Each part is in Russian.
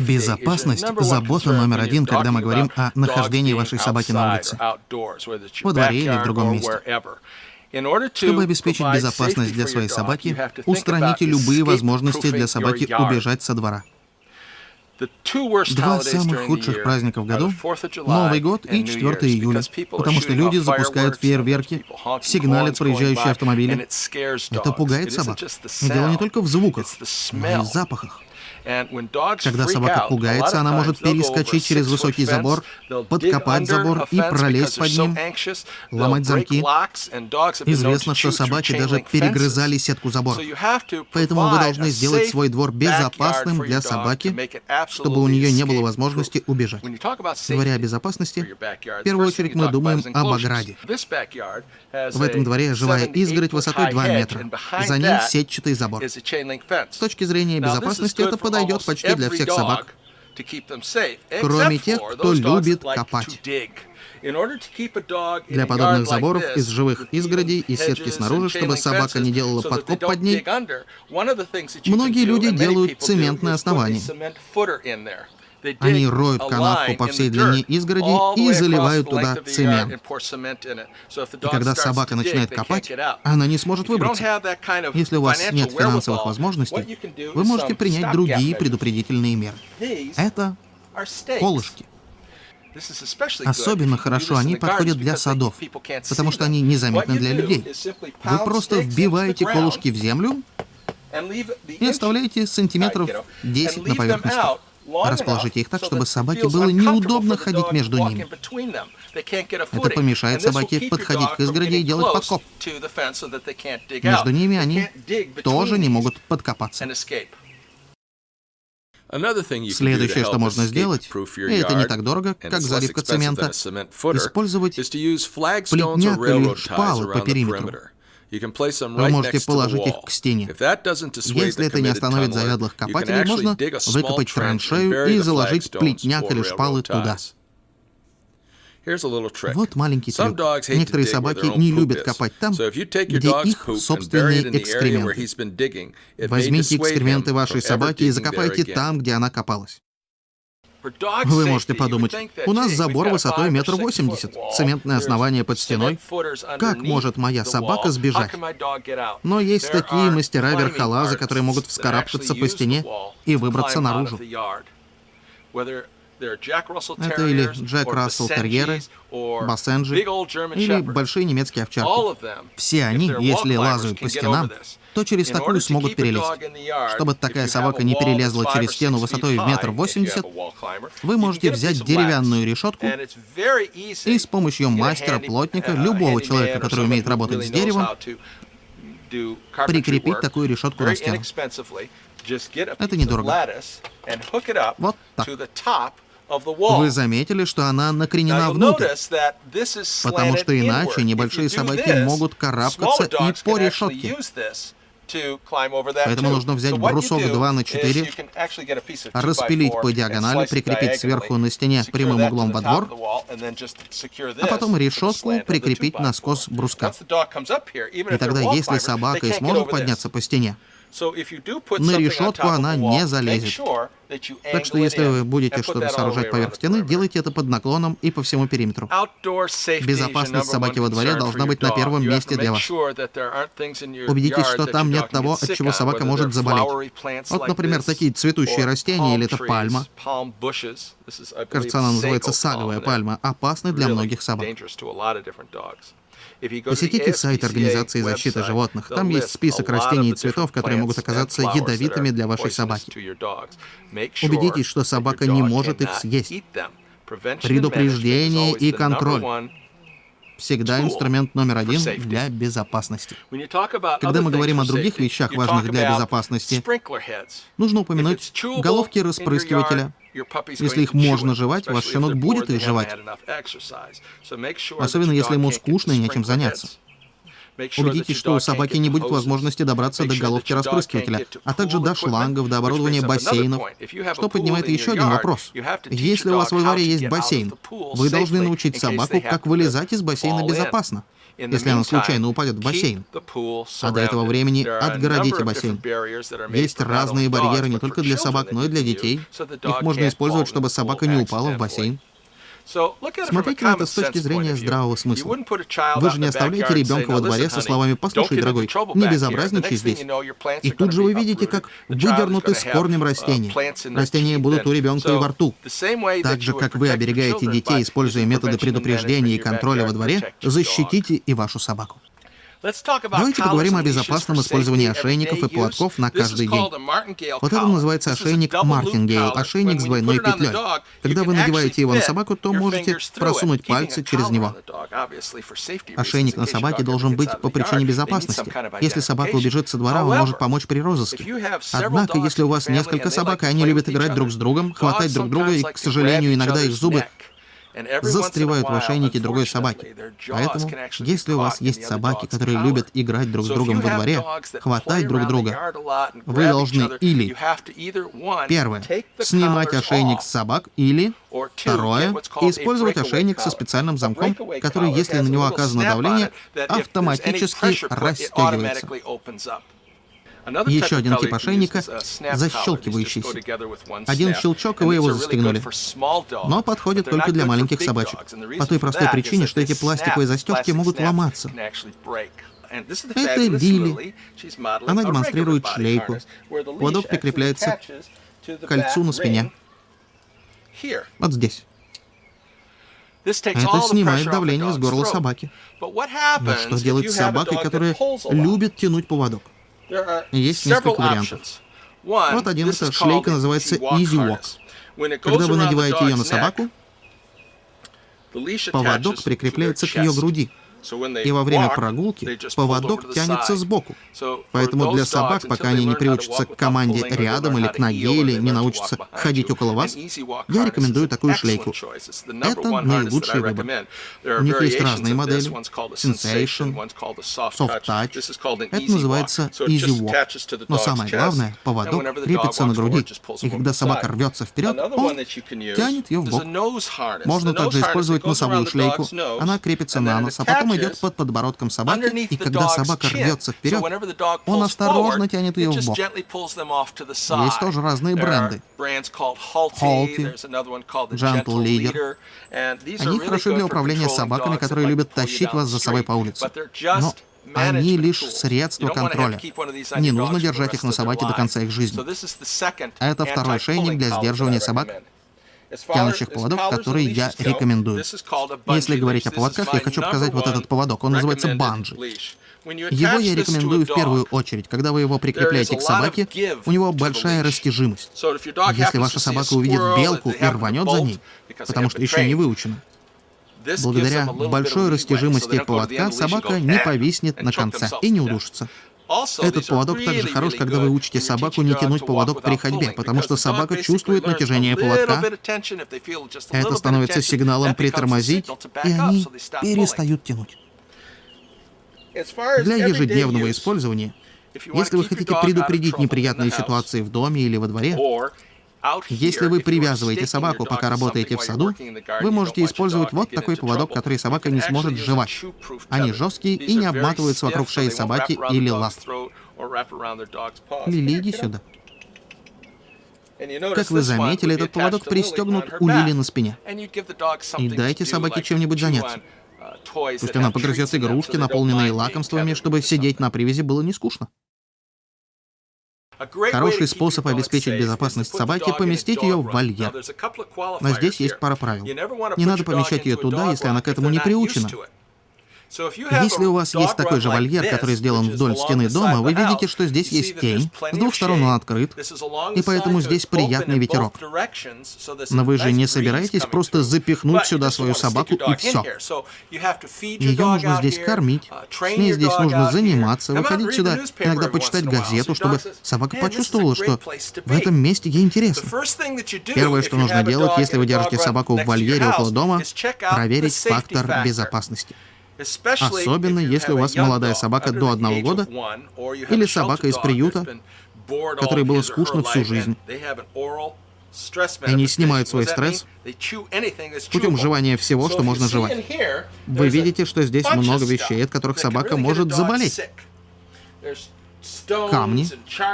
Безопасность – забота номер один, когда мы говорим о нахождении вашей собаки на улице, во дворе или в другом месте. Чтобы обеспечить безопасность для своей собаки, устраните любые возможности для собаки убежать со двора. Два самых худших праздника в году — Новый год и 4 июля, потому что люди запускают фейерверки, сигналят проезжающие автомобили. Это пугает собак. И дело не только в звуках, но и в запахах. Когда собака пугается, она может перескочить через высокий забор, подкопать забор и пролезть под ним, ломать замки. Известно, что собаки даже перегрызали сетку забора. Поэтому вы должны сделать свой двор безопасным для собаки, чтобы у нее не было возможности убежать. Говоря о безопасности, в первую очередь мы думаем об ограде. В этом дворе живая изгородь высотой 2 метра. За ней сетчатый забор. С точки зрения безопасности это подойдет почти для всех собак, кроме тех, кто любит копать. Для подобных заборов из живых изгородей и сетки снаружи, чтобы собака не делала подкоп под ней, многие люди делают цементное основание. Они роют канавку по всей длине изгороди и заливают туда цемент. И когда собака начинает копать, она не сможет выбраться. Если у вас нет финансовых возможностей, вы можете принять другие предупредительные меры. Это колышки. Особенно хорошо они подходят для садов, потому что они незаметны для людей. Вы просто вбиваете колышки в землю и оставляете сантиметров 10 на поверхности. Расположите их так, чтобы собаке было неудобно ходить между ними. Это помешает собаке подходить к изгороди и делать подкоп. Между ними они тоже не могут подкопаться. Следующее, что можно сделать, и это не так дорого, как заливка цемента, использовать плетняк или шпалы по периметру. Вы можете положить их к стене. Если это не остановит заядлых копателей, можно выкопать траншею и заложить плетняк или шпалы туда. Вот маленький трюк. Некоторые собаки не любят копать там, где их собственные экскременты. Возьмите экскременты вашей собаки и закопайте там, где она копалась. Вы можете подумать, у нас забор высотой 1,80 м, цементное основание под стеной. Как может моя собака сбежать? Но есть такие мастера-верхолазы, которые могут вскарабкаться по стене и выбраться наружу. Это или Джек Рассел терьеры, бассенджи или большие немецкие овчарки. Все они, если лазают по стенам, то через такую смогут перелезть. Чтобы такая собака не перелезла через стену высотой в 1,80 м, вы можете взять деревянную решетку и с помощью мастера-плотника, любого человека, который умеет работать с деревом, прикрепить такую решетку на стену. Это недорого. Вот так. Вы заметили, что она накренена внутрь, потому что иначе небольшие собаки могут карабкаться и по решетке. Поэтому нужно взять брусок 2 на 4, распилить по диагонали, прикрепить сверху на стене прямым углом во двор, а потом решетку прикрепить на скос бруска. И тогда, если собака и сможет подняться по стене, на решетку она не залезет. Так что, если вы будете что-то сооружать поверх стены, делайте это под наклоном и по всему периметру. Безопасность собаки во дворе должна быть на первом месте для вас. Убедитесь, что там нет того, от чего собака может заболеть. Вот, например, такие цветущие растения, или это пальма. Кажется, она называется саговая пальма, опасны для многих собак. Посетите сайт Организации защиты животных. Там есть список растений и цветов, которые могут оказаться ядовитыми для вашей собаки. Убедитесь, что собака не может их съесть. Предупреждение и контроль всегда инструмент номер один для безопасности. Когда мы говорим о других вещах, важных для безопасности, нужно упомянуть головки распрыскивателя. Если их можно жевать, ваш щенок будет их жевать. Особенно если ему скучно и нечем заняться. Убедитесь, что у собаки не будет возможности добраться до головки распрыскивателя, а также до шлангов, до оборудования бассейнов, что поднимает еще один вопрос. Если у вас во дворе есть бассейн, вы должны научить собаку, как вылезать из бассейна безопасно. если она случайно упадет в бассейн. А до этого времени отгородите бассейн. Есть разные барьеры не только для собак, но и для детей. Их можно использовать, чтобы собака не упала в бассейн. Смотрите на это с точки зрения здравого смысла. Вы же не оставляете ребенка во дворе со словами «Послушай, дорогой, не безобразничай здесь». И тут же вы видите, как выдернуты с корнем растения. Растения будут у ребенка и во рту. Так же, как вы оберегаете детей, используя методы предупреждения и контроля во дворе, защитите и вашу собаку. Давайте поговорим о безопасном использовании ошейников и поводков на каждый день. Вот это называется ошейник мартингейл, ошейник с двойной петлей. Когда вы надеваете его на собаку, то можете просунуть пальцы через него. Ошейник на собаке должен быть по причине безопасности. Если собака убежит со двора, он может помочь при розыске. Однако, если у вас несколько собак, и они любят играть друг с другом, хватать друг друга, и, к сожалению, иногда их зубы застревают в ошейнике другой собаки. Поэтому, если у вас есть собаки, которые любят играть друг с другом во дворе, хватать друг друга, вы должны или, первое, снимать ошейник с собак, или, второе, использовать ошейник со специальным замком, который, если на него оказано давление, автоматически расстегивается. Еще один тип ошейника — защелкивающийся. Один щелчок, и вы его застегнули. Но подходит только для маленьких собачек. По той простой причине, что эти пластиковые застежки могут ломаться. Это Лили. Она демонстрирует шлейку. Поводок прикрепляется к кольцу на спине. Вот здесь. Это снимает давление с горла собаки. Но что делать с собакой, которая любит тянуть поводок? Есть несколько вариантов. Вот один — это шлейка, называется Easy Walk. Когда вы надеваете ее на собаку, поводок прикрепляется к ее груди. И во время прогулки поводок тянется сбоку. Поэтому для собак, пока они не приучатся к команде рядом или к ноге, или не научатся ходить около вас, я рекомендую такую шлейку. Это наилучший выбор. У них есть разные модели. Sensation, Soft Touch. Это называется Easy Walk. Но самое главное, поводок крепится на груди. И когда собака рвется вперед, он тянет ее в бок. Можно также использовать носовую шлейку. Она крепится на нос, а потом идет под подбородком собаки, и когда собака рвется вперед, он осторожно тянет ее в бок. Есть тоже разные бренды. Halty, Gentle Leader. Они хороши для управления собаками, которые любят тащить вас за собой по улице. Но они лишь средство контроля. Не нужно держать их на собаке до конца их жизни. Это второй ошейник для сдерживания собак, тянущих поводок, который я рекомендую. Если говорить о поводках, я хочу показать вот этот поводок. Он называется банджи. Его я рекомендую в первую очередь. Когда вы его прикрепляете к собаке, у него большая растяжимость. Если ваша собака увидит белку и рванет за ней, потому что еще не выучена, благодаря большой растяжимости поводка собака не повиснет на конце и не удушится. Этот поводок также хорош, когда вы учите собаку не тянуть поводок при ходьбе, потому что собака чувствует натяжение поводка. Это становится сигналом притормозить, и они перестают тянуть. Для ежедневного использования, если вы хотите предупредить неприятные ситуации в доме или во дворе, если вы привязываете собаку, пока работаете в саду, вы можете использовать вот такой поводок, который собака не сможет сживать. Они жесткие и не обматываются вокруг шеи собаки или лап. Лили, иди сюда. Как вы заметили, этот поводок пристегнут у Лили на спине. И дайте собаке чем-нибудь заняться. Пусть она погрызет игрушки, наполненные лакомствами, чтобы сидеть на привязи было не скучно. Хороший способ обеспечить безопасность собаки — поместить ее в вольер. Но здесь есть пара правил. Не надо помещать ее туда, если она к этому не приучена. Если у вас есть такой же вольер, который сделан вдоль стены дома, вы видите, что здесь есть тень, с двух сторон он открыт, и поэтому здесь приятный ветерок. Но вы же не собираетесь просто запихнуть сюда свою собаку и все. Ее нужно здесь кормить, с ней здесь нужно заниматься, выходить сюда, иногда почитать газету, чтобы собака почувствовала, что в этом месте ей интересно. Первое, что нужно делать, если вы держите собаку в вольере около дома, проверить фактор безопасности. Особенно, если у вас молодая собака до 1 года или собака из приюта, которой было скучно всю жизнь. И они снимают свой стресс путем жевания всего, что можно жевать. Вы видите, что здесь много вещей, от которых собака может заболеть. Камни,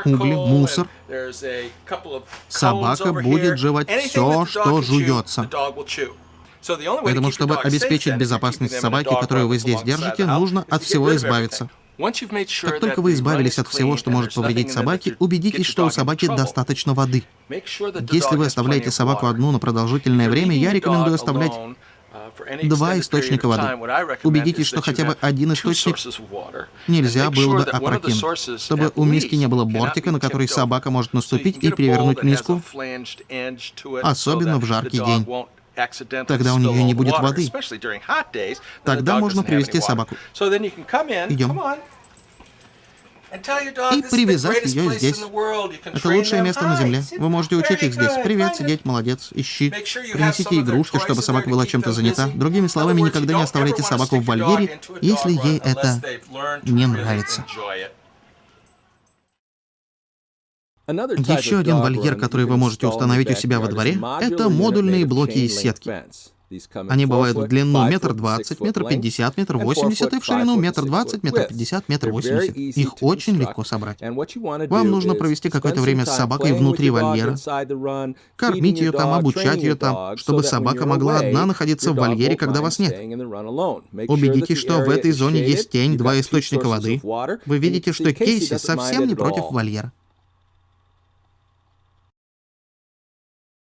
угли, мусор. Собака будет жевать все, что жуется. Поэтому, чтобы обеспечить безопасность собаки, которую вы здесь держите, нужно от всего избавиться. Как только вы избавились от всего, что может повредить собаке, убедитесь, что у собаки достаточно воды. Если вы оставляете собаку одну на продолжительное время, я рекомендую оставлять 2 источника воды. Убедитесь, что хотя бы один источник нельзя было бы опрокинуть, чтобы у миски не было бортика, на который собака может наступить и перевернуть миску, особенно в жаркий день. Тогда у нее не будет воды. Тогда можно привести собаку. Идем. И привязать ее здесь. Это лучшее место на земле. Вы можете учить их здесь. Привет, сидеть, молодец, ищи. Принесите игрушки, чтобы собака была чем-то занята. Другими словами, никогда не оставляйте собаку в вольере, если ей это не нравится. Еще один вольер, который вы можете установить у себя во дворе, это модульные блоки из сетки. Они бывают в длину 1,20 м, 1,50 м, 1,80 м и в ширину 1,20 м, 1,50 м, 1,80 м. Их очень легко собрать. Вам нужно провести какое-то время с собакой внутри вольера, кормить ее там, обучать ее там, чтобы собака могла одна находиться в вольере, когда вас нет. Убедитесь, что в этой зоне есть тень, 2 источника воды. Вы видите, что Кейси совсем не против вольера.